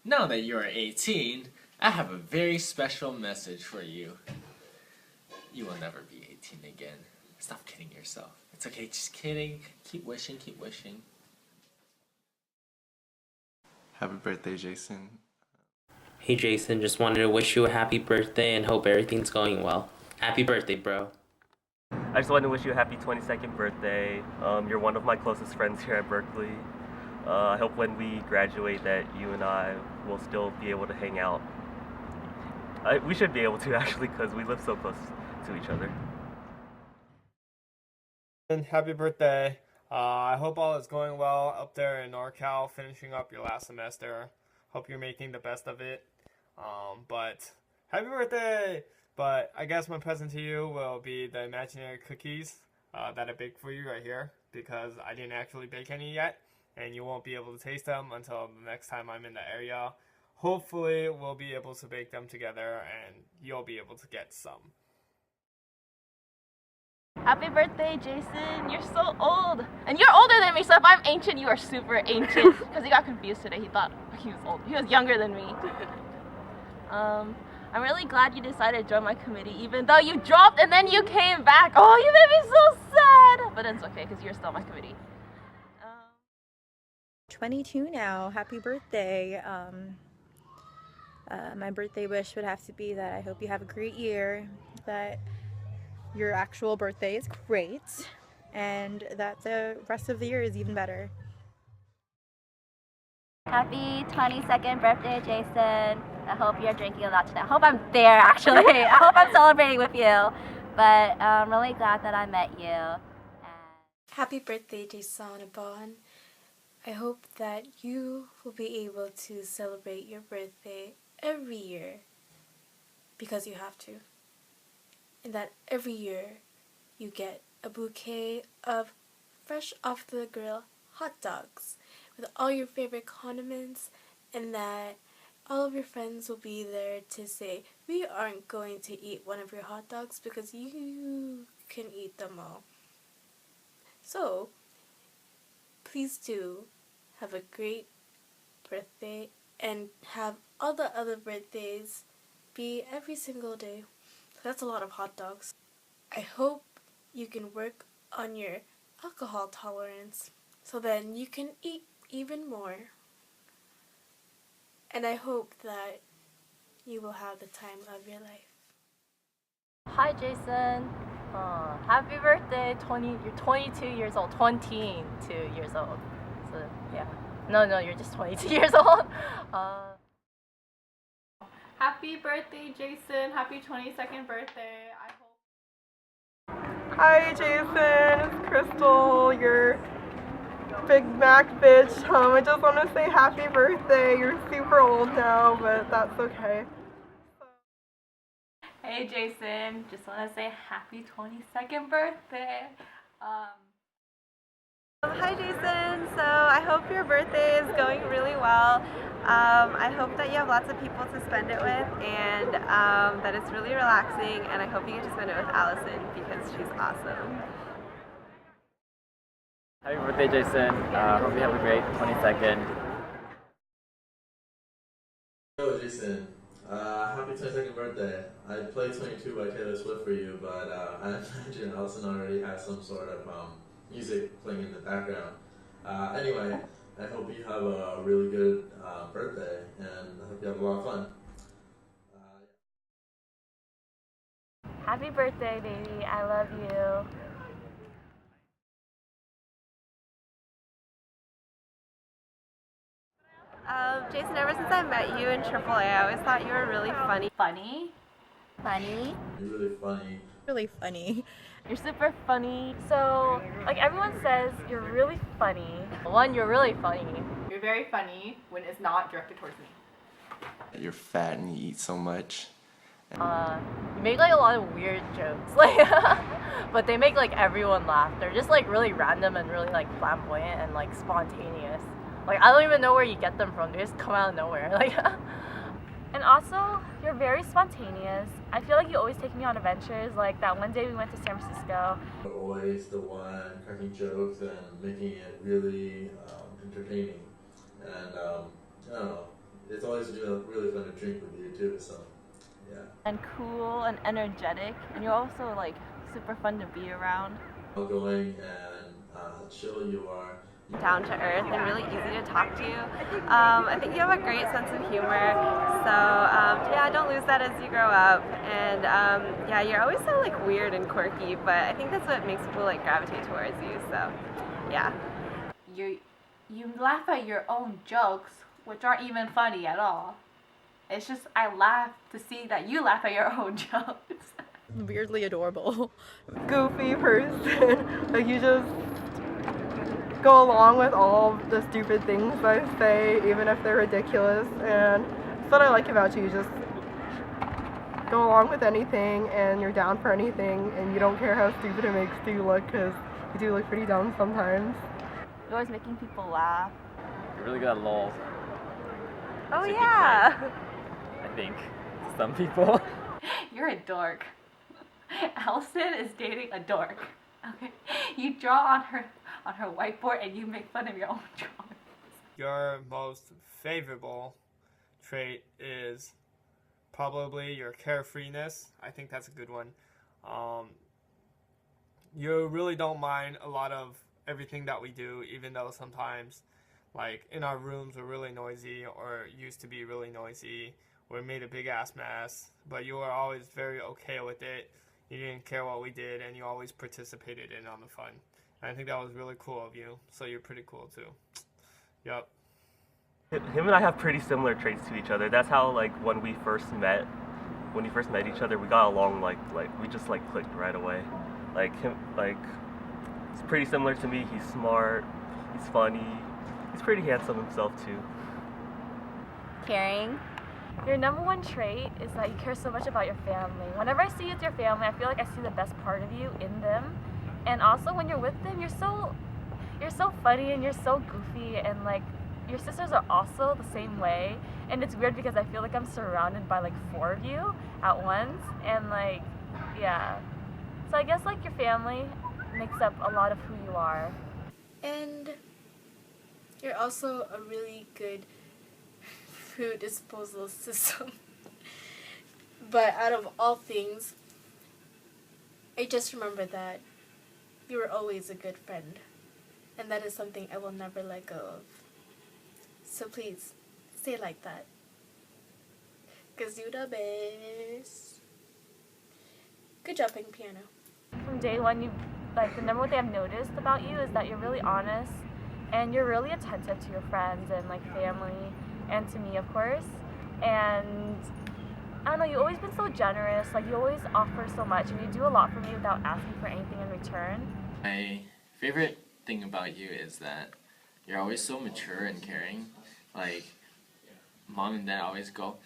Now that you are 18, I have a very special message for you. You will never be 18 again. Stop kidding yourself. It's okay, just kidding. Keep wishing, keep wishing. Happy birthday, Jason. Hey Jason, just wanted to wish you a happy birthday and hope everything's going well. Happy birthday, bro. I just wanted to wish you a happy 22nd birthday. You're one of my closest friends here at Berkeley. I hope when we graduate that you and I will still be able to hang out. We should be able to actually because we live so close to each other. And happy birthday. I hope all is going well up there in NorCal, finishing up your last semester. Hope you're making the best of it. But happy birthday! But I guess my present to you will be the imaginary cookies that I baked for you right here because I didn't actually bake any yet, and you won't be able to taste them until the next time I'm in the area. Hopefully, we'll be able to bake them together, and you'll be able to get some. Happy birthday, Jason. You're so old. And you're older than me, so if I'm ancient, you are super ancient. Because he got confused today. He thought he was old. He was younger than me. I'm really glad you decided to join my committee, even though you dropped and then you came back. Oh, you made me so sad. But it's okay, because you're still my committee. 22 now. Happy birthday. My birthday wish would have to be that I hope you have a great year, that your actual birthday is great, and that the rest of the year is even better. Happy 22nd birthday, Jason. I hope you're drinking a lot tonight. I hope I'm there, actually. I hope I'm celebrating with you. But I'm really glad that I met you. Happy birthday, Jason Abon. I hope that you will be able to celebrate your birthday every year because you have to. And that every year you get a bouquet of fresh off the grill hot dogs with all your favorite condiments, and that all of your friends will be there to say, we aren't going to eat one of your hot dogs because you can eat them all. So, please do have a great birthday and have all the other birthdays be every single day. That's a lot of hot dogs. I hope you can work on your alcohol tolerance so then you can eat even more. And I hope that you will have the time of your life. Hi, Jason. Happy birthday. You're 22 years old. 22 years old. So, yeah. No, you're just 22 years old. Happy birthday, Jason. Happy 22nd birthday. I hope. Hi, Jason. It's Crystal, your Big Mac bitch. I just want to say happy birthday. You're super old now, but that's okay. Hey, Jason. Just want to say happy 22nd birthday. Hi, Jason. So I hope your birthday is going really well. I hope that you have lots of people to spend it with, and that it's really relaxing, and I hope you get to spend it with Allison because she's awesome. Happy birthday, Jason. Hope you have a great 22nd. Hello, Jason. Happy 22nd birthday. I played 22 by Taylor Swift for you, but I imagine Allison already has some sort of music playing in the background. Anyway, I hope you have a really good birthday, and I hope you have a lot of fun. Happy birthday, baby. I love you. Jason, ever since I met you in AAA, I always thought you were really funny. Funny? You're really funny. Really funny. You're super funny. So, like everyone says, you're really funny. One, you're really funny. You're very funny when it's not directed towards me. You're fat and you eat so much. You make like a lot of weird jokes, like, but they make like everyone laugh. They're just like really random and really like flamboyant and like spontaneous. Like I don't even know where you get them from. They just come out of nowhere. Like, and also you're very spontaneous. I feel like you always take me on adventures. Like that one day we went to San Francisco. You're always the one cracking jokes and making it really entertaining. And I don't know, it's always really fun to drink with you too. So yeah. And cool and energetic, and you're also like super fun to be around. Outgoing and chill you are. Down to earth and really easy to talk to. I think you have a great sense of humor, so yeah, don't lose that as you grow up. And yeah, you're always so like weird and quirky, but I think that's what makes people like gravitate towards you. So yeah. You laugh at your own jokes, which aren't even funny at all. It's just I laugh to see that you laugh at your own jokes. Weirdly adorable. Goofy person. Like you just go along with all the stupid things I say, even if they're ridiculous. And that's what I like about you. You just go along with anything, and you're down for anything, and you don't care how stupid it makes you look, because you do look pretty dumb sometimes. You're always making people laugh. You're really good at LOL, Oh yeah. I think. Some people. You're a dork. Allison is dating a dork. Okay, you draw on her whiteboard and you make fun of your own drawing. Your most favorable trait is probably your carefreeness. I think that's a good one. You really don't mind a lot of everything that we do, even though sometimes, like, in our rooms we're really noisy, or used to be really noisy. We made a big ass mess, but you were always very okay with it. You didn't care what we did, and you always participated in on the fun. And I think that was really cool of you. So you're pretty cool too. Yup. Him and I have pretty similar traits to each other. That's how like when we first met each other, we got along like we just like clicked right away. Like him, like he's pretty similar to me. He's smart. He's funny. He's pretty handsome himself too. Caring. Your number one trait is that you care so much about your family. Whenever I see you with your family, I feel like I see the best part of you in them. And also when you're with them, you're so funny and you're so goofy, and like your sisters are also the same way. And it's weird because I feel like I'm surrounded by like 4 of you at once, and like yeah. So I guess like your family makes up a lot of who you are. And you're also a really good food disposal system. But out of all things, I just remember that you were always a good friend, and that is something I will never let go of. So please, stay like that, 'cause you the best. Good job playing piano. From day one, you like the number one thing I've noticed about you is that you're really honest, and you're really attentive to your friends and like family, and to me, of course. And I don't know, you've always been so generous. Like you always offer so much, and you do a lot for me without asking for anything in return. My favorite thing about you is that you're always so mature and caring. Like, mom and dad always go,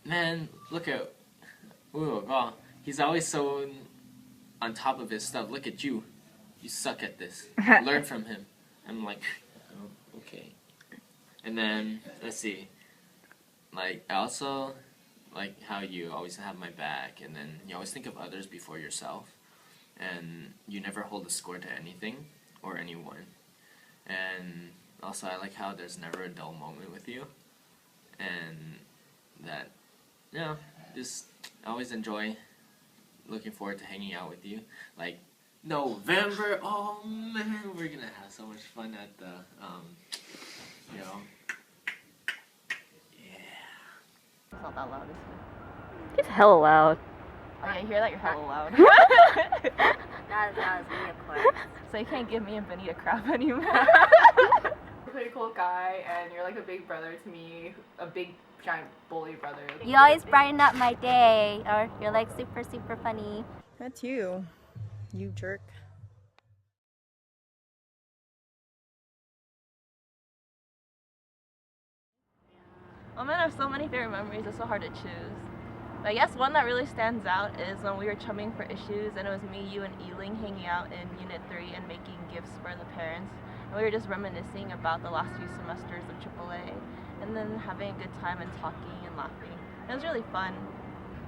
man, look at wow. He's always so on top of his stuff. Look at you. You suck at this. Learn from him. I'm like, oh, okay. And then, let's see. Like, I also like how you always have my back, and then you always think of others before yourself. And you never hold a score to anything or anyone. And also I like how there's never a dull moment with you. And that, you know, just I always enjoy looking forward to hanging out with you. Like, November, oh man, we're gonna have so much fun at the, you know. It's not that loud, is it? It's hella loud. Oh yeah, you hear that? You're hella loud. Not as loud as me, of course. So you can't give me and Benny a crap anymore. You're a pretty cool guy, and you're like a big brother to me, a big giant bully brother. You always brighten up my day, or you're like super, super funny. That's you. You jerk. Oh man, I have so many favorite memories, it's so hard to choose. But I guess one that really stands out is when we were chumming for issues, and it was me, you, and Eling hanging out in Unit 3 and making gifts for the parents. And we were just reminiscing about the last few semesters of AAA, and then having a good time and talking and laughing. It was really fun.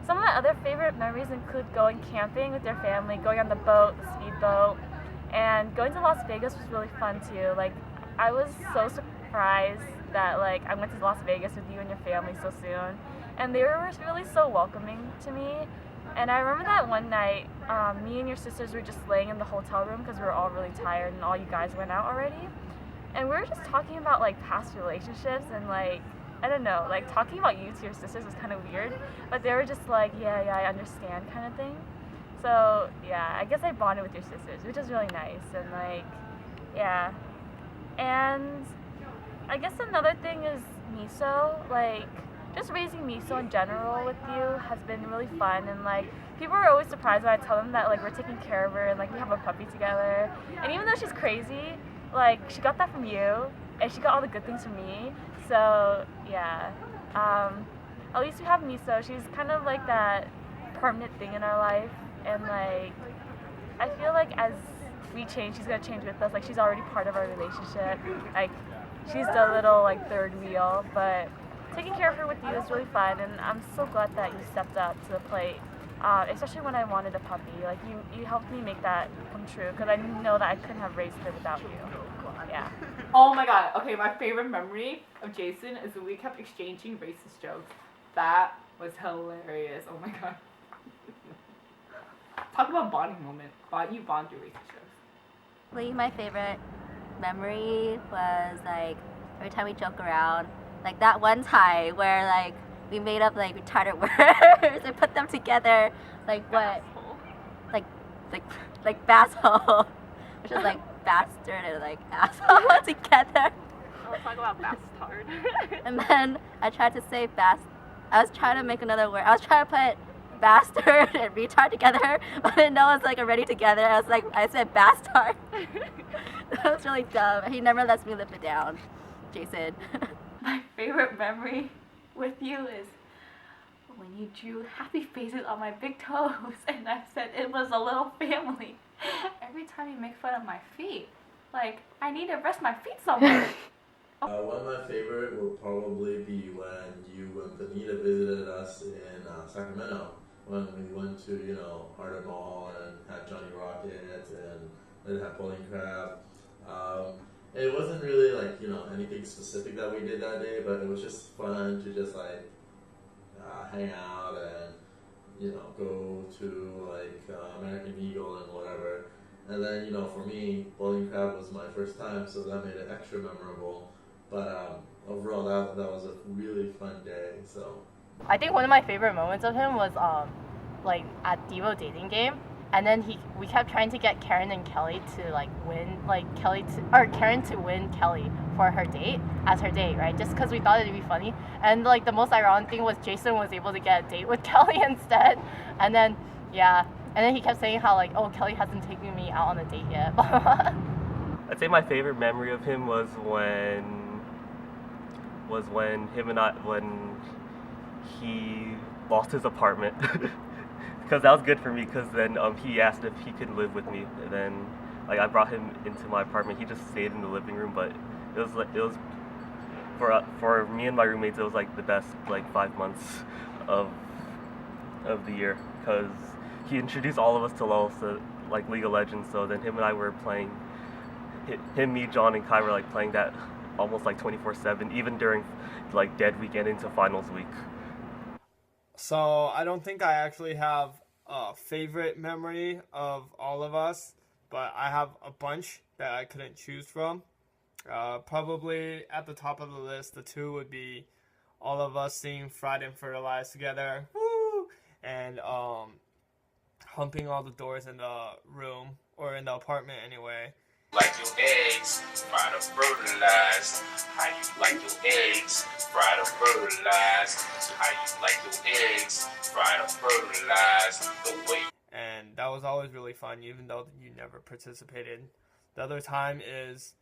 Some of my other favorite memories include going camping with your family, going on the boat, the speedboat, and going to Las Vegas was really fun too. Like, I was so surprised that like I went to Las Vegas with you and your family so soon, and they were really so welcoming to me. And I remember that one night, me and your sisters were just laying in the hotel room because we were all really tired and all you guys went out already. And we were just talking about like past relationships and like, I don't know, like talking about you to your sisters was kind of weird, but they were just like, yeah, I understand kind of thing. So yeah, I guess I bonded with your sisters, which is really nice. And like, yeah. And I guess another thing is Miso, like just raising Miso in general with you has been really fun, and like people are always surprised when I tell them that like we're taking care of her and like we have a puppy together. And even though she's crazy, like she got that from you and she got all the good things from me. So yeah, at least we have Miso. She's kind of like that permanent thing in our life, and like I feel like as we change, she's gonna change with us. Like she's already part of our relationship. Like she's the little like third wheel, but taking care of her with you is really fun, and I'm so glad that you stepped up to the plate, especially when I wanted a puppy. Like you helped me make that come true, because I know that I couldn't have raised her without you. Yeah. Oh my god. Okay, my favorite memory of Jason is when we kept exchanging racist jokes. That was hilarious. Oh my god. Talk about bonding moment. You bond through racist jokes. My favorite memory was like every time we joke around. Like that one time where like we made up like retarded words and put them together, like what, like basshole, which is like bastard and like asshole together. I'll talk about bastard. And then I tried to say I was trying to make another word. I was trying to put bastard and retard together, but I didn't know it was like already together. I said bastard. That was really dumb. He never lets me live it down, Jason. My favorite memory with you is when you drew happy faces on my big toes and I said it was a little family. Every time you make fun of my feet, like I need to rest my feet somewhere. One of my favorite will probably be when Benita visited us in Sacramento, when we went to Art Mall and had Johnny Rocket and had Bowling Crab. It wasn't really like anything specific that we did that day, but it was just fun to just like hang out and go to like American Eagle and whatever. And then for me, Bowling Crab was my first time, so that made it extra memorable. But overall, that was a really fun day. So I think one of my favorite moments of him was like at Devo dating game. And then we kept trying to get Karen and Kelly to like win, Karen to win Kelly for her date, as her date, right? Just because we thought it'd be funny. And like the most ironic thing was Jason was able to get a date with Kelly instead. And then he kept saying how like, oh, Kelly hasn't taken me out on a date yet. I'd say my favorite memory of him was when he lost his apartment. Because that was good for me, because then he asked if he could live with me, and then like I brought him into my apartment. He just stayed in the living room, but it was for me and my roommates, it was like the best like 5 months of the year, because he introduced all of us to LoL, so like League of Legends. So then him and I were playing, me, John, and Kai were like playing that almost like 24/7, even during like dead weekend into finals week. So I don't think I actually have a favorite memory of all of us, but I have a bunch that I couldn't choose from. Probably at the top of the list, the two would be all of us seeing Fried and Fertilized together, woo, and humping all the doors in the room, or in the apartment anyway. Like your eggs, fried or fertilized. How you like your eggs, fried or fertilized. How you like your eggs, fried or fertilized. The way. And that was always really fun, even though you never participated. The other time is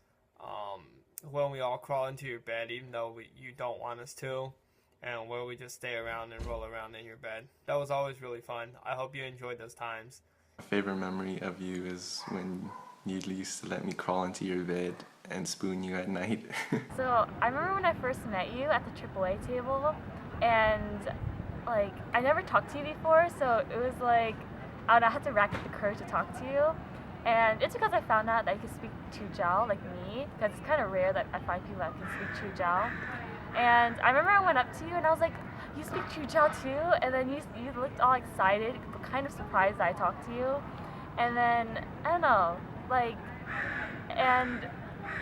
when we all crawl into your bed, even though you don't want us to, and where we just stay around and roll around in your bed. That was always really fun. I hope you enjoyed those times. My favorite memory of you is when you used to let me crawl into your bed and spoon you at night. So I remember when I first met you at the AAA table, and like I never talked to you before, so it was like I had to rack up the courage to talk to you. And it's because I found out that I could speak Chujao, like me, because it's kind of rare that I find people that can speak Chujao. And I remember I went up to you and I was like, you speak Chujao too? And then you looked all excited, but kind of surprised that I talked to you. And then, I don't know, like, and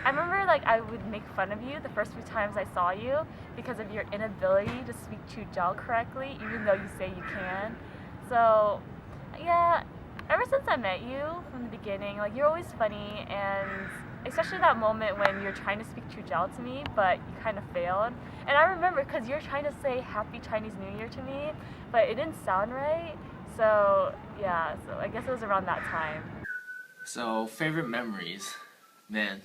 I remember like I would make fun of you the first few times I saw you because of your inability to speak Chujao correctly, even though you say you can. So, yeah, ever since I met you from the beginning, like you're always funny, and especially that moment when you're trying to speak Chujao to me, but you kind of failed. And I remember because you're trying to say Happy Chinese New Year to me, but it didn't sound right. So, yeah, so I guess it was around that time. So, favorite memories. Man,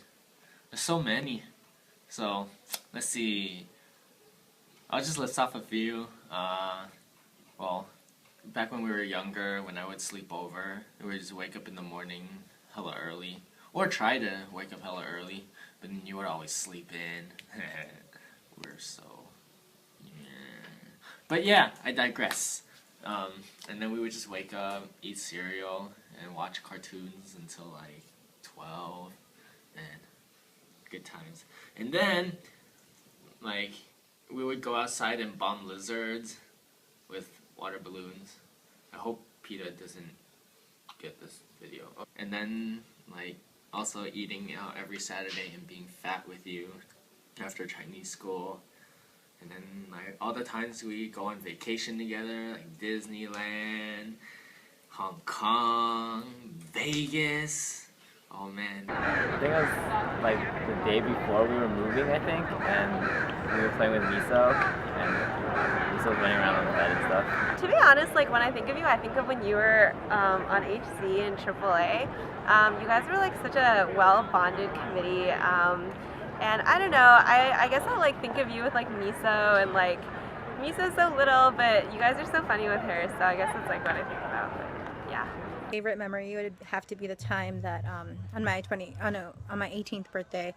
there's so many. So, let's see. I'll just list off a few. Well, back when we were younger, when I would sleep over, we would just wake up in the morning hella early. Or try to wake up hella early, but then you would always sleep in. We're so... Yeah. But yeah, I digress. And then we would just wake up, eat cereal, and watch cartoons until like 12. And good times. And then, like, we would go outside and bomb lizards with water balloons. I hope PETA doesn't get this video. And then, like, also eating out every Saturday and being fat with you after Chinese school. And then, like, all the times we go on vacation together, like Disneyland, Hong Kong, Vegas. Oh man. I think it was like the day before we were moving, I think, and we were playing with Miso, and Miso was running around on the bed and stuff. To be honest, like when I think of you, I think of when you were on HC and AAA. You guys were like such a well-bonded committee, and I don't know, I guess I like think of you with like Miso, and like Miso's so little, but you guys are so funny with her, so I guess that's like what I think about, but yeah. Favorite memory would have to be the time that on my 18th birthday,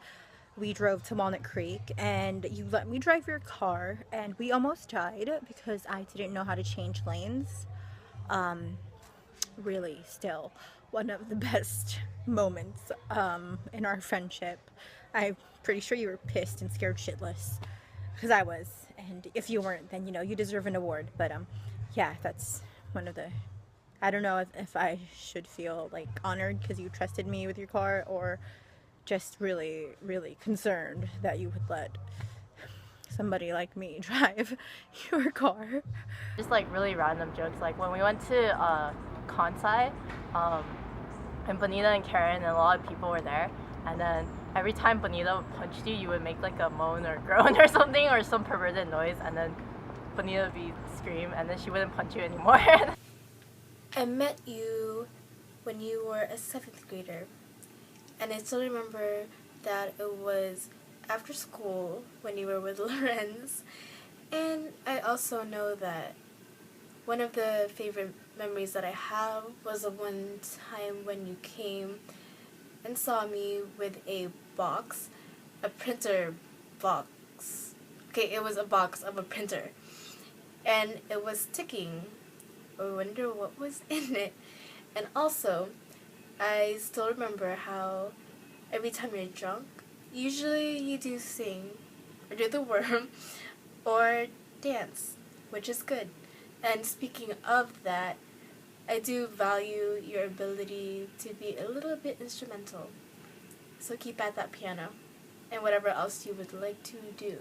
we drove to Walnut Creek and you let me drive your car, and we almost died because I didn't know how to change lanes. Really, still one of the best moments in our friendship. I'm pretty sure you were pissed and scared shitless, because I was, and if you weren't, then you know you deserve an award. But yeah, that's one of the... I don't know if I should feel like honored because you trusted me with your car, or just really, really concerned that you would let somebody like me drive your car. Just like really random jokes, like when we went to Kansai, and Bonita and Karen and a lot of people were there, and then every time Bonita punched you, you would make like a moan or groan or something, or some perverted noise, and then Bonita would be scream, and then she wouldn't punch you anymore. I met you when you were a 7th grader, and I still remember that it was after school when you were with Lorenz, and I also know that one of the favorite memories that I have was the one time when you came and saw me with a box, a printer box. Okay, it was a box of a printer, and it was ticking. I wonder what was in it. And also, I still remember how every time you're drunk, usually you do sing, or do the worm, or dance, which is good. And speaking of that, I do value your ability to be a little bit instrumental. So keep at that piano, and whatever else you would like to do.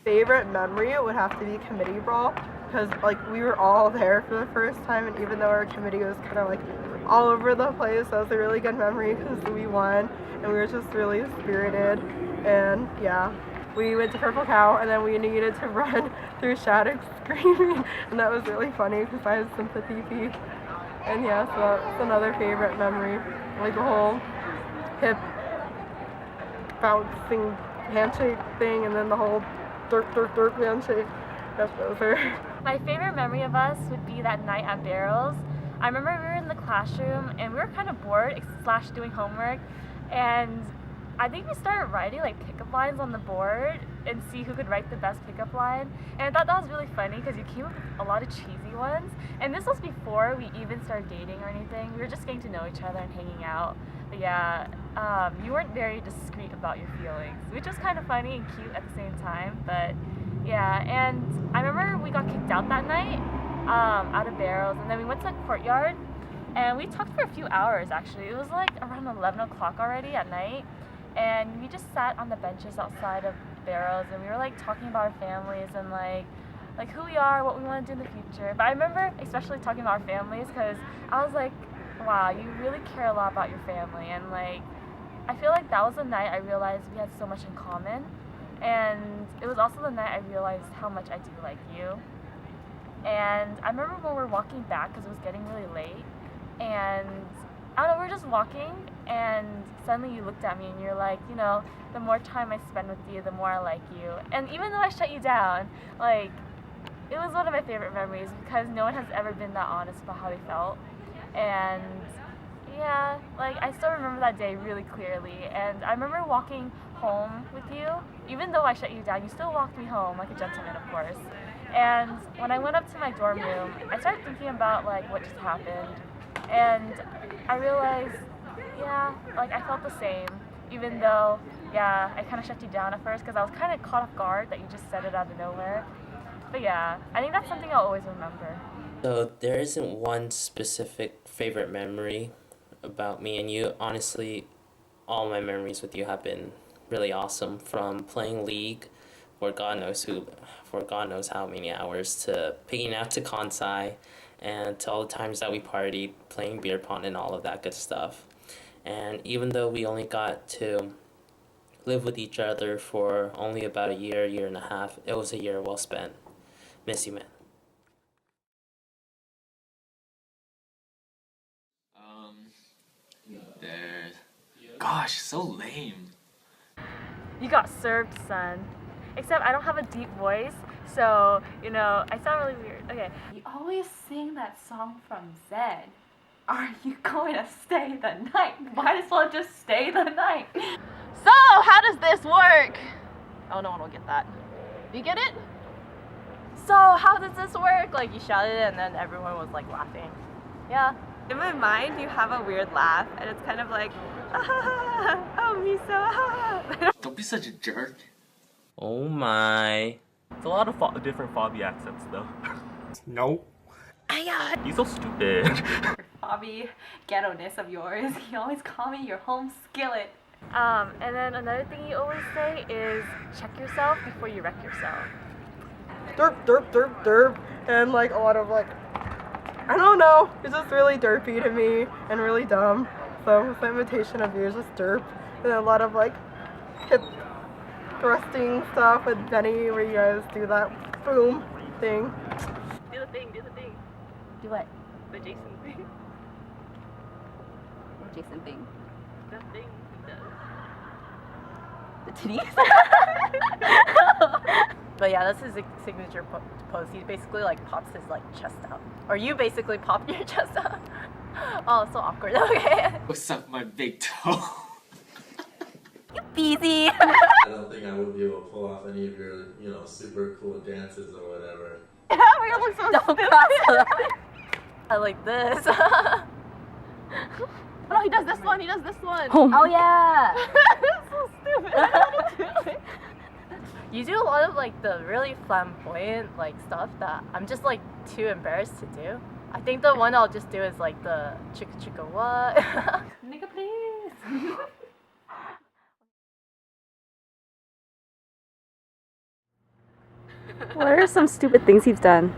Favorite memory would have to be committee brawl, because like we were all there for the first time, and even though our committee was kind of like all over the place, that was a really good memory because we won and we were just really spirited. And yeah, we went to Purple Cow and then we needed to run through Shattuck screaming, and that was really funny because I had sympathy feet. And yeah, so that's another favorite memory, like the whole hip bouncing handshake thing, and then the whole dirt handshake. Yep, those are. My favorite memory of us would be that night at Barrels. I remember we were in the classroom and we were kind of bored / doing homework, and I think we started writing like pickup lines on the board, and see who could write the best pickup line. And I thought that was really funny because you came up with a lot of cheesy ones. And this was before we even started dating or anything. We were just getting to know each other and hanging out. But yeah, you weren't very discreet about your feelings, which was kind of funny and cute at the same time. But yeah, and I remember we got kicked out that night, out of Barrels, and then we went to the courtyard, and we talked for a few hours actually. It was like around 11 o'clock already at night, and we just sat on the benches outside of Barrels, and we were like talking about our families and like who we are, what we want to do in the future. But I remember especially talking about our families because I was like, wow, you really care a lot about your family, and like I feel like that was the night I realized we had so much in common. And it was also the night I realized how much I do like you. And I remember when we were walking back because it was getting really late, and I don't know, we were just walking, and suddenly you looked at me and you're like, you know, the more time I spend with you, the more I like you. And even though I shut you down, like, it was one of my favorite memories because no one has ever been that honest about how they felt. And yeah, like I still remember that day really clearly, and I remember walking home with you. Even though I shut you down, you still walked me home like a gentleman, of course. And when I went up to my dorm room, I started thinking about like what just happened, and I realized, yeah, like I felt the same. Even though, yeah, I kind of shut you down at first because I was kind of caught off guard that you just said it out of nowhere. But yeah, I think that's something I'll always remember. So there isn't one specific favorite memory about me and you. Honestly, all my memories with you have been really awesome, from playing League for God knows how many hours, to picking out to Kansai, and to all the times that we partied, playing beer pong and all of that good stuff. And even though we only got to live with each other for only about a year and a half, it was a year well spent. Miss you, man. There. Gosh, so lame. You got served, son. Except I don't have a deep voice, so, you know, I sound really weird. Okay. You always sing that song from Zed. Are you going to stay the night? Might as well just stay the night. So, how does this work? Oh, no one will get that. You get it? So, how does this work? Like, you shouted and then everyone was like laughing. Yeah. In my mind, you have a weird laugh, and it's kind of like, oh, Miso. Don't be such a jerk. Oh my. It's a lot of different Fabi accents though. Nope. He's so stupid. Fabi ghetto-ness of yours. You always call me your home skillet. And then another thing you always say is check yourself before you wreck yourself. Derp, derp, derp, derp. And like a lot of like, I don't know, it's just really derpy to me and really dumb. So the imitation of you is just derp. And then a lot of like hip thrusting stuff with Benny where you guys do that boom thing. Do the thing, do the thing. Do what? The Jason thing. Jason thing. The thing he does. The titties? But yeah, that's his signature pose. He basically like pops his like chest out. Or you basically pop your chest out. Oh, so awkward. Okay. What's up, my big toe? Beezy. I don't think I would be able to pull off any of your, super cool dances or whatever. We're gonna look so stupid. I like this. Oh no, he does this one, he does this one. Oh yeah. That's so stupid. I don't want to do it. You do a lot of like the really flamboyant like stuff that I'm just like too embarrassed to do. I think the one I'll just do is like the chicka chicka what. Nigga, please. What are some stupid things he's done?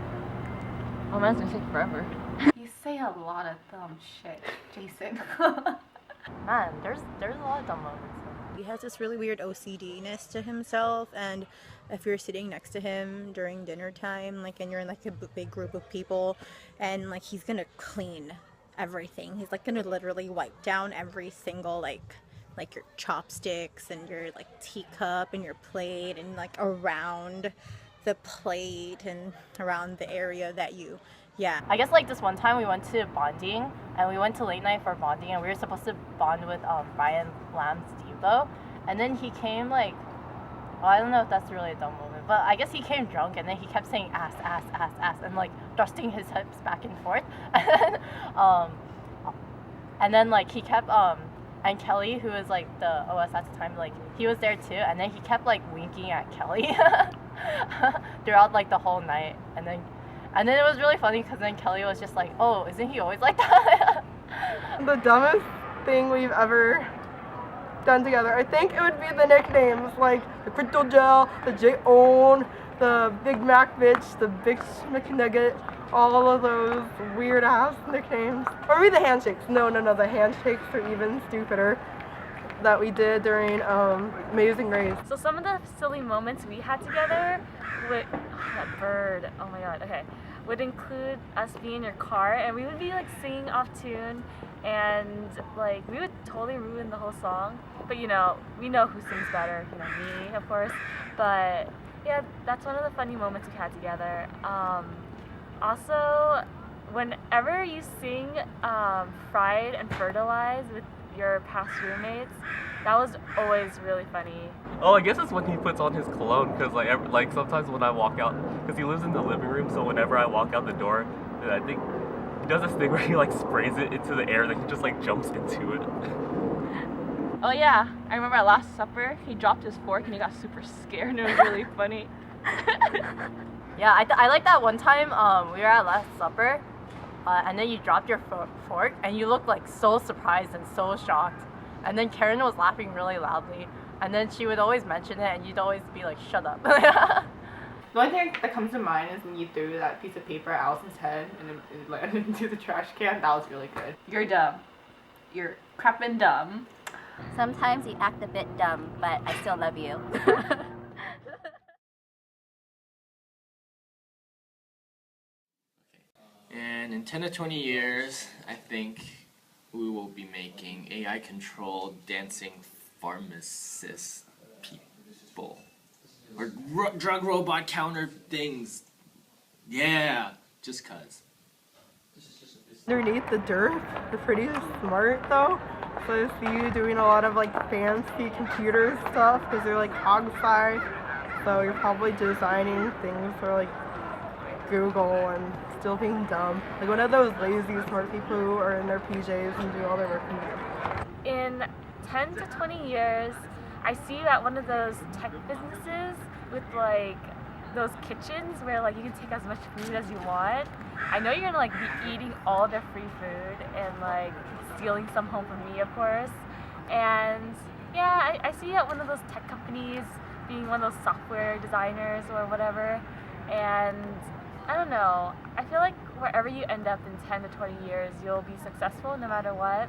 Oh man, it's gonna take forever. You say a lot of dumb shit, Jason. Man, there's a lot of dumb moments. He has this really weird OCD-ness to himself, and if you're sitting next to him during dinner time, like, and you're in like a big group of people, and like he's gonna clean everything. He's like gonna literally wipe down every single like your chopsticks and your like teacup and your plate and like around the plate and around the area that you, yeah. I guess like this one time we went to bonding, and we went to late night for bonding, and we were supposed to bond with Ryan Lamb's Devo, and then he came like Well, I don't know if that's really a dumb moment, but I guess he came drunk and then he kept saying ass, ass, ass, ass, and like thrusting his hips back and forth. And then like he kept and Kelly, who was like the OS at the time, like he was there too, and then he kept like winking at Kelly throughout like the whole night, and then it was really funny because then Kelly was just like, oh, isn't he always like that? The dumbest thing we've ever done together, I think it would be the nicknames, like the Crypto Gel, the J-Own, the Big Mac Bitch, the Big McNugget, all of those weird ass nicknames. Or maybe the handshakes. No, the handshakes are even stupider that we did during Amazing Race. So some of the silly moments we had together with that bird, oh my god, okay, would include us being in your car and we would be like singing off tune and like we would totally ruin the whole song. But you know, we know who sings better, you know, me of course. But yeah, that's one of the funny moments we had together. Also, whenever you sing Fried and Fertilized with your past roommates, that was always really funny. Oh, I guess it's when he puts on his cologne, because like sometimes when I walk out, because he lives in the living room, so whenever I walk out the door, I think he does this thing where he like sprays it into the air, then he just like jumps into it. Oh yeah, I remember at Last Supper, he dropped his fork and he got super scared and it was really funny. Yeah, I like that one time we were at Last Supper and then you dropped your fork and you looked like so surprised and so shocked. And then Karen was laughing really loudly and then she would always mention it and you'd always be like, shut up. The only thing that comes to mind is when you threw that piece of paper at Allison's head and it landed into the trash can. That was really good. You're dumb. You're crappin' dumb. Sometimes you act a bit dumb, but I still love you. And in 10 to 20 years, I think we will be making AI-controlled dancing pharmacist people. Or drug robot counter things. Yeah, just cuz. Underneath the dirt, they're pretty smart though. So I see you doing a lot of like fancy computer stuff because they're like hog-sci. So you're probably designing things for like Google and still being dumb. Like one of those lazy smart people who are in their PJs and do all their work. In 10 to 20 years, I see you at one of those tech businesses with like those kitchens where like you can take as much food as you want. I know you're gonna like be eating all their free food and like stealing some home from me, of course. And yeah, I see you at one of those tech companies being one of those software designers or whatever. And I don't know, I feel like wherever you end up in 10 to 20 years, you'll be successful no matter what.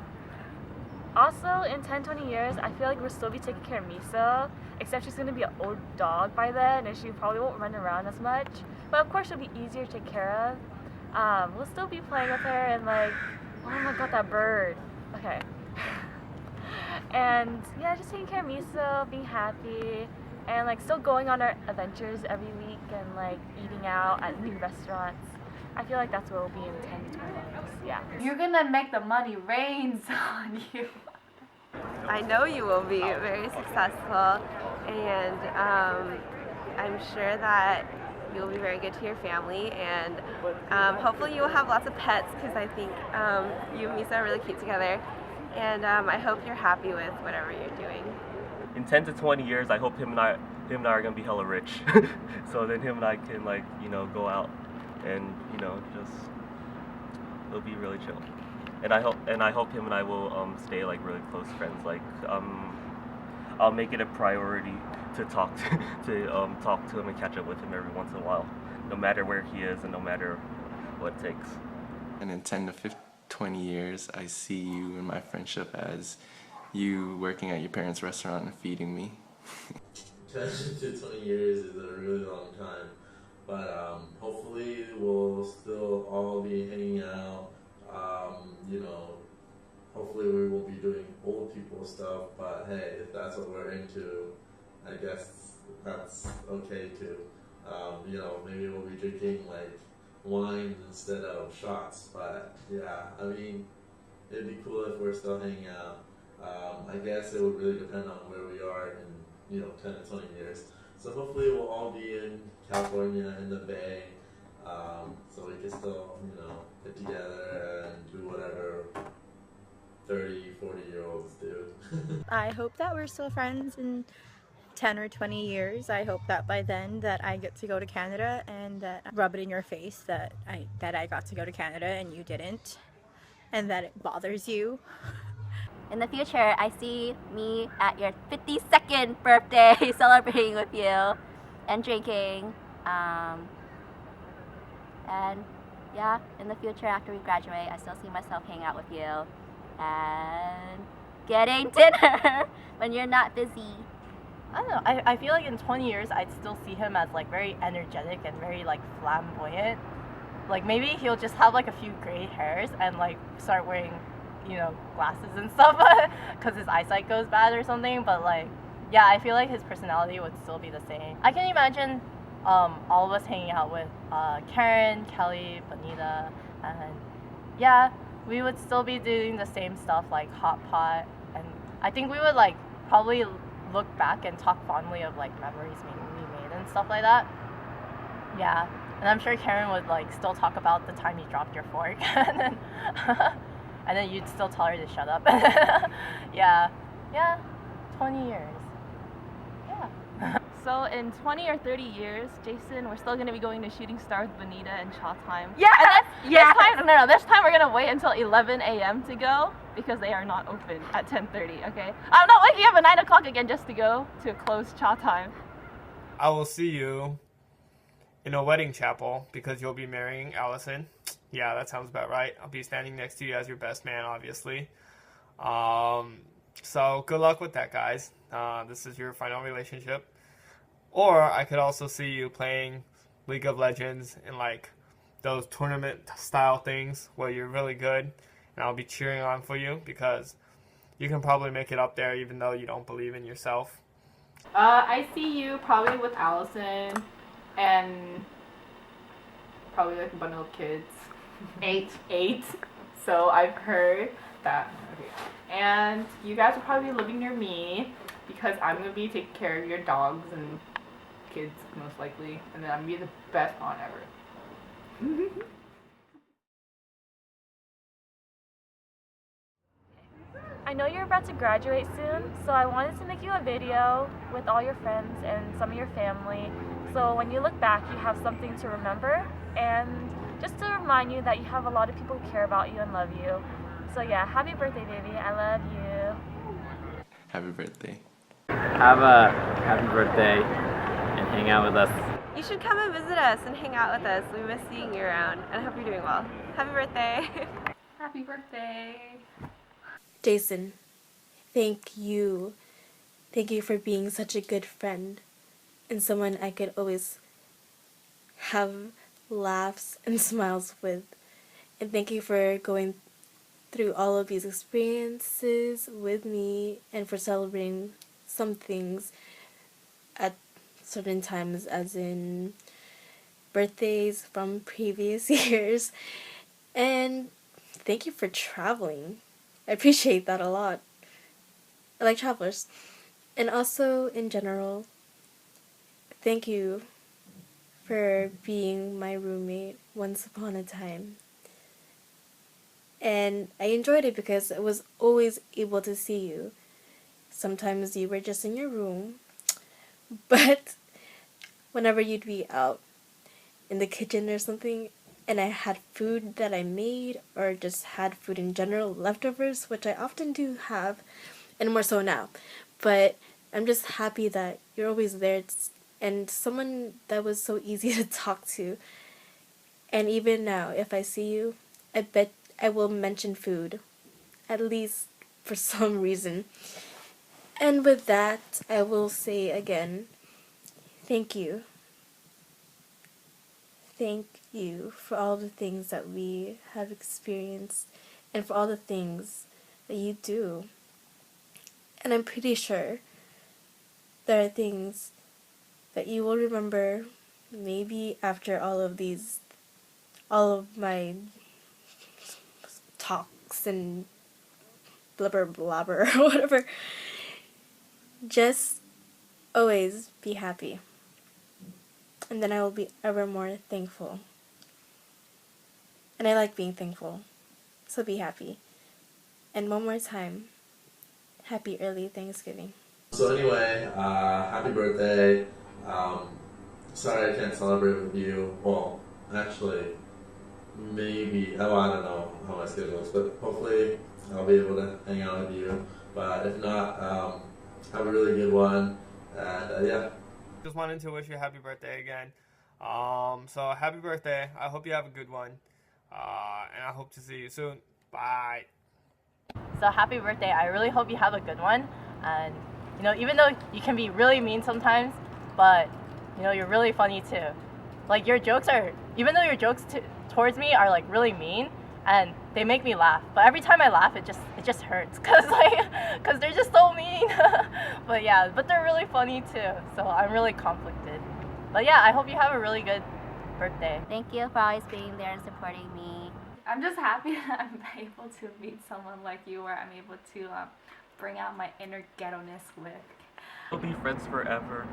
Also, in 10, 20 years, I feel like we'll still be taking care of Miso, except she's going to be an old dog by then, and she probably won't run around as much. But of course, she'll be easier to take care of. We'll still be playing with her and like, oh my god, that bird. Okay. And yeah, just taking care of Miso, being happy, and like still going on our adventures every week and like eating out at new restaurants. I feel like that's where we'll be in 10 to 20 years. Yeah. You're gonna make the money rains on you. I know you will be very successful, and I'm sure that you'll be very good to your family, and hopefully you will have lots of pets because I think you and Misa are really cute together, and I hope you're happy with whatever you're doing. In 10 to 20 years, I hope him and I are gonna be hella rich. So then him and I can like, you know, go out and, you know, just it'll be really chill. And I hope him and I will stay like really close friends. Like I'll make it a priority to talk to him and catch up with him every once in a while, no matter where he is and no matter what it takes. And in 10 to 20 years, I see you and my friendship as you working at your parents' restaurant and feeding me. 10 to 20 years is a really long time, but hopefully we'll still all be hanging out. You know, hopefully we will be doing old people stuff, but hey, if that's what we're into, I guess that's okay too. You know, maybe we'll be drinking like wine instead of shots, but yeah, I mean, it'd be cool if we're still hanging out. I guess it would really depend on where we are in 10 to 20 years. So hopefully we'll all be in California in the Bay, so we can still, get together and do whatever 30, 40-year-olds do. I hope that we're still friends in 10 or 20 years. I hope that by then that I get to go to Canada and that I rub it in your face that I got to go to Canada and you didn't, and that it bothers you. In the future, I see me at your 52nd birthday celebrating with you and drinking. And yeah, in the future after we graduate, I still see myself hanging out with you and getting dinner when you're not busy. I don't know. I feel like in 20 years, I'd still see him as like very energetic and very like flamboyant. Like maybe he'll just have like a few gray hairs and like start wearing, glasses and stuff because his eyesight goes bad or something. But like, yeah, I feel like his personality would still be the same. I can imagine all of us hanging out with Karen, Kelly, Bonita, and yeah, we would still be doing the same stuff like hot pot, and I think we would like probably look back and talk fondly of like memories we made and stuff like that. Yeah, and I'm sure Karen would like still talk about the time you dropped your fork and then you'd still tell her to shut up. yeah, 20 years. Yeah. So in 20 or 30 years, Jason, we're still gonna be going to Shooting Star with Bonita and Cha Time. Yeah. This time we're gonna wait until 11 a.m. to go because they are not open at 10:30. Okay. I'm not waking up at 9 o'clock again just to go to a closed Cha Time. I will see you in a wedding chapel because you'll be marrying Allison. Yeah, that sounds about right. I'll be standing next to you as your best man, obviously. So good luck with that, guys. This is your final relationship. Or I could also see you playing League of Legends in like those tournament style things where you're really good, and I'll be cheering on for you because you can probably make it up there even though you don't believe in yourself. I see you probably with Allison and probably like a bundle of kids. 8. So I've heard that. Okay. And you guys will probably be living near me because I'm going to be taking care of your dogs and kids most likely. And then I'm going to be the best aunt ever. I know you're about to graduate soon, so I wanted to make you a video with all your friends and some of your family. So when you look back, you have something to remember and just to remind you that you have a lot of people who care about you and love you. So yeah, happy birthday, baby. I love you. Happy birthday. Have a happy birthday and hang out with us. You should come and visit us and hang out with us. We miss seeing you around, and I hope you're doing well. Happy birthday. Happy birthday. Jason, thank you. Thank you for being such a good friend and someone I could always have laughs and smiles with. And thank you for going through all of these experiences with me and for celebrating some things at certain times, as in birthdays from previous years. And thank you for traveling. I appreciate that a lot. I like travelers. And also, in general, thank you for being my roommate once upon a time. And I enjoyed it because I was always able to see you. Sometimes you were just in your room, but whenever you'd be out in the kitchen or something, and I had food that I made, or just had food in general, leftovers, which I often do have, and more so now. But I'm just happy that you're always there, and someone that was so easy to talk to. And even now, if I see you, I bet I will mention food, at least for some reason. And with that, I will say again, thank you. Thank you for all the things that we have experienced and for all the things that you do. And I'm pretty sure there are things that you will remember maybe after all of my talks and blubber blabber or whatever. Just always be happy. And then I will be ever more thankful. And I like being thankful. So be happy. And one more time, happy early Thanksgiving. So anyway, happy birthday. Sorry I can't celebrate with you. Well, actually, maybe, I don't know how my schedule is, but hopefully I'll be able to hang out with you. But if not, have a really good one. And yeah. Just wanted to wish you a happy birthday again. So happy birthday. I hope you have a good one. And I hope to see you soon. Bye. So happy birthday. I really hope you have a good one. And, you know, even though you can be really mean sometimes, but, you know, you're really funny too. Like, your jokes are, even though your jokes towards me are, like, really mean, and they make me laugh. But every time I laugh, it just hurts, cause they're just so mean. But yeah, but they're really funny too. So I'm really conflicted. But yeah, I hope you have a really good birthday. Thank you for always being there and supporting me. I'm just happy that I'm able to meet someone like you, where I'm able to bring out my inner ghetto-ness with. We'll be friends forever.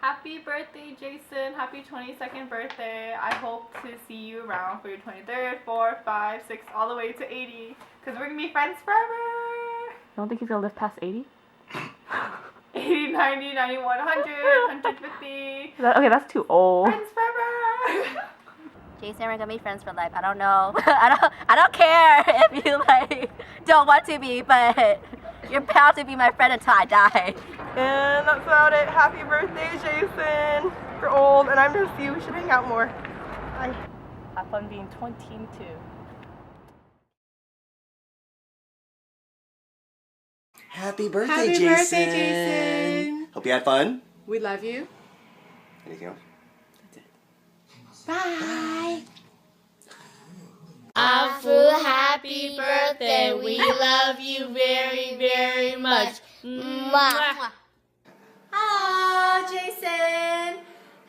Happy birthday, Jason. Happy 22nd birthday. I hope to see you around for your 23rd, 4th, 5, 6, all the way to 80. Because we're going to be friends forever. I don't think he's gonna live past 80. 80, 90, 91, 100, 150. Okay, that's too old. Friends forever. Jason, we're gonna be friends for life. I don't know. I don't care if you like don't want to be, but you're bound to be my friend until I die. And that's about it. Happy birthday, Jason. You're old, and I miss you. We should hang out more. Bye. Have fun being 22. Happy birthday, Jason. Jason. Hope you had fun. We love you. Anything else? Bye. Afu, happy birthday. We love you very, very much. Mwah. Hello, Jason.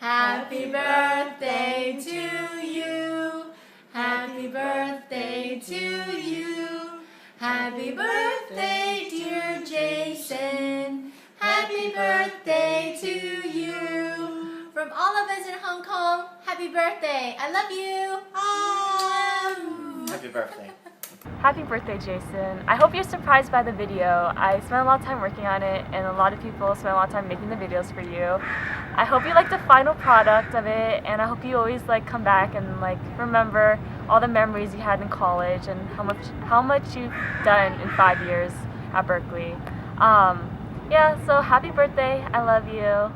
Happy birthday to you. Happy birthday to you. Happy birthday, dear Jason. Happy birthday to you. From all of us in Hong Kong, happy birthday. I love you. Happy birthday. Happy birthday, Jason. I hope you're surprised by the video. I spent a lot of time working on it, and a lot of people spent a lot of time making the videos for you. I hope you like the final product of it, and I hope you always come back and remember all the memories you had in college and how much you've done in 5 years at Berkeley. Yeah, so happy birthday. I love you.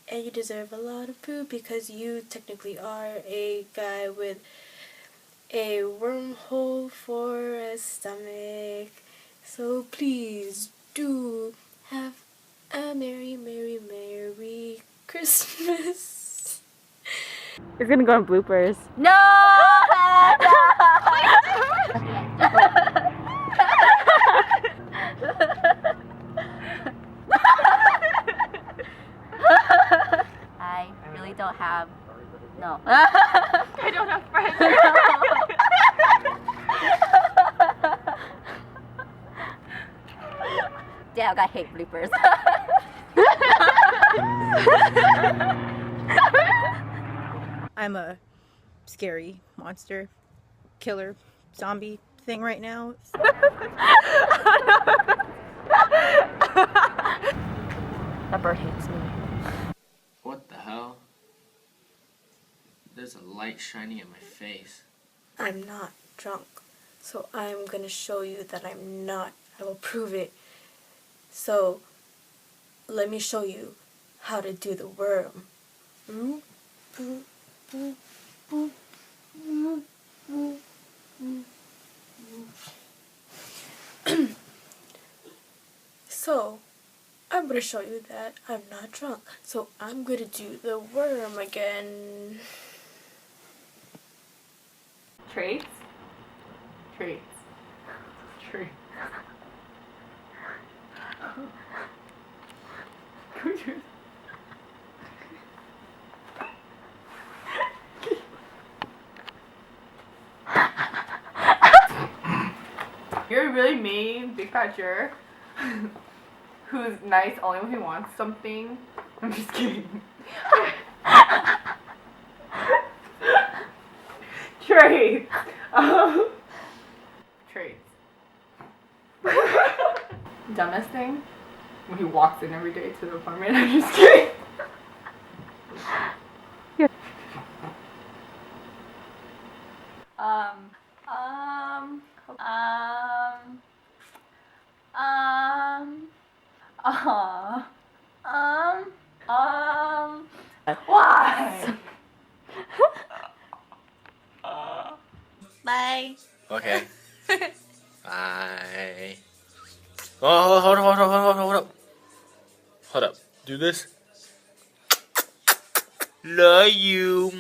And you deserve a lot of food because you technically are a guy with a wormhole for a stomach. So please do have a merry, merry, merry Christmas. It's gonna go on bloopers. No! I really don't have. No. I don't have friends. Damn, I hate bloopers. I'm a scary monster, killer, zombie thing right now. That bird hates me. What the hell? There's a light shining in my face. I'm not drunk, so I'm gonna show you that I'm not. I will prove it. So, let me show you how to do the worm. So, I'm gonna show you that I'm not drunk. So I'm gonna do the worm again. Traits. Traits. Traits. You're really mean, big fat jerk, who's nice only when he wants something. I'm just kidding. Traits. Traits. Dumbest thing? When he walks in every day to the apartment. I'm just kidding. Why? Bye. Okay. Bye. Oh, hold up. Hold up. Do this. Love you.